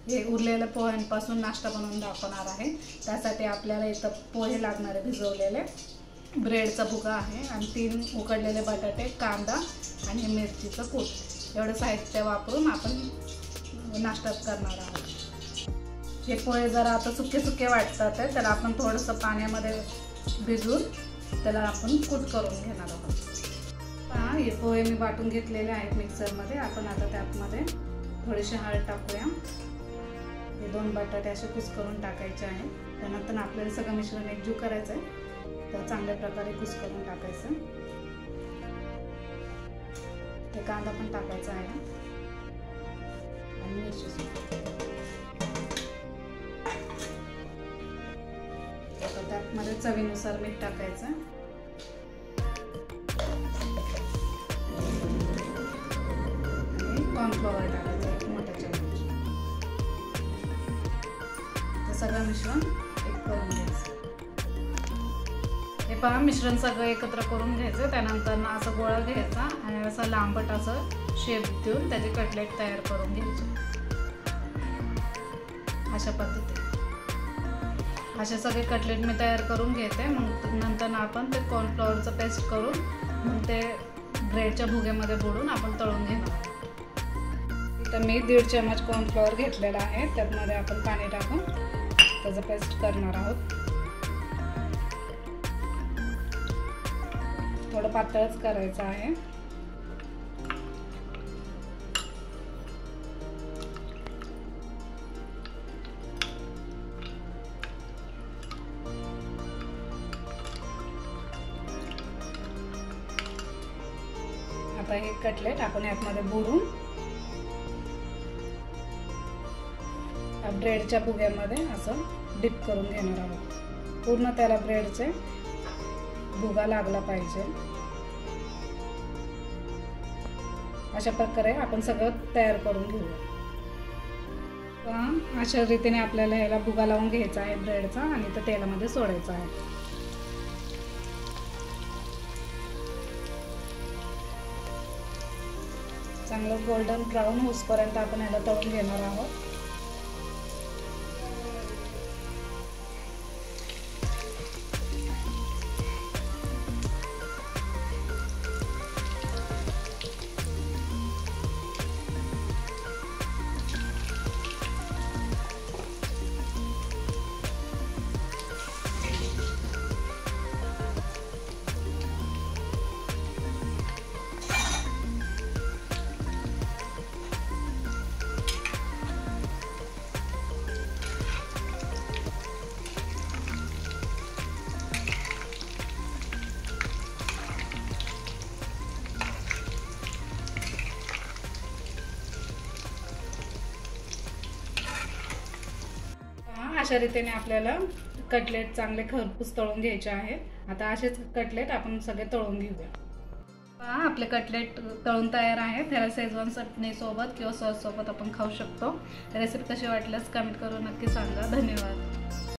हे उरलेल्या पोह्यांपासून नाश्ता बनवून दाखवणार आहे। त्यासाठी आपल्याला इथं पोहे लागणार आहे भिजवलेले, ब्रेडचा भुगा आहे आणि 3 उकडलेले बटाटे, कांदा आणि मिरचीचं कूट एवढं साहित्य वापरून आपण नाश्ता करणार आहोत। हे पोहे जरा आता सुके सुके वाटतात आहे, तर आपण थोडंसं पाण्यामध्ये भिजवून त्याला आपण कूट करून घेणार आहोत। पहा हे पोहे मी वाटून घेतलेले आहेत मिक्सरमध्ये। आपण आता त्यामध्ये थोडीशी हळद टाकूया। हे 2 बटाटे असे कुस्करून टाकायचे आहेत। त्यानंतर आपल्याला सगळं मिश्रण एकजीव करायचं आहे, तर चांगल्या प्रकारे कुस्करून टाकायचं। हे कांदा पण टाकायचा आहे आणि मिरची सुद्धा। आता त्यामध्ये चवीनुसार मीठ टाकायचं आणि कॉर्नफ्लॉवर टाकायचं 1 मोठा चमच। हे सगळं मिश्रण एक करून घ्यायचं। हे पहा मिश्रण सगळं एकत्र करून घ्यायचं। त्यानंतर ना असं गोळा घ्यायचा आणि असं लांबट असं शेप देऊन त्याचे कटलेट तयार करून घ्यायचे। अशा पद्धतीने असे सगळे कटलेट मी तयार करून घेते। मग नंतर आपण ते कॉर्नफ्लॉवरचं पेस्ट करून मग ते ब्रेडच्या भुग्यामध्ये बुडून आपण तळून घेणार। इथं मी 1.5 चमच कॉर्नफ्लॉवर घेतलेला आहे, त्यामध्ये आपण पाणी टाकून त्याचं पेस्ट करणार आहोत। थोडं पातळच करायचं आहे। आता हे कटलेट आपण यामध्ये बुडून ब्रेडच्या भुग्यामध्ये असं डिप करून घेणार आहोत। पूर्ण त्याला ब्रेडचे भुगा लागला पाहिजे। अशा प्रकारे आपण सगळं तयार करून घेऊया। अशा रीतीने आपल्याला ह्याला भुगा लावून घ्यायचा आहे ब्रेडचा आणि तो तेलामध्ये सोडायचा आहे। चांगलं गोल्डन ब्राऊन होईपर्यंत आपण ह्याला तळून घेणार आहोत। अशा रीतीने आपल्याला कटलेट चांगले खरपूस तळून घ्यायचे आहेत। आता असेच कटलेट आपण सगळे तळून घेऊया। पहा आपले कटलेट तळून तयार आहेत। त्याला शेजवान चटणी सोबत किंवा सॉस सोबत आपण खाऊ शकतो। रेसिपी कशी वाटल्यास कमेंट करून नक्की सांगा। धन्यवाद।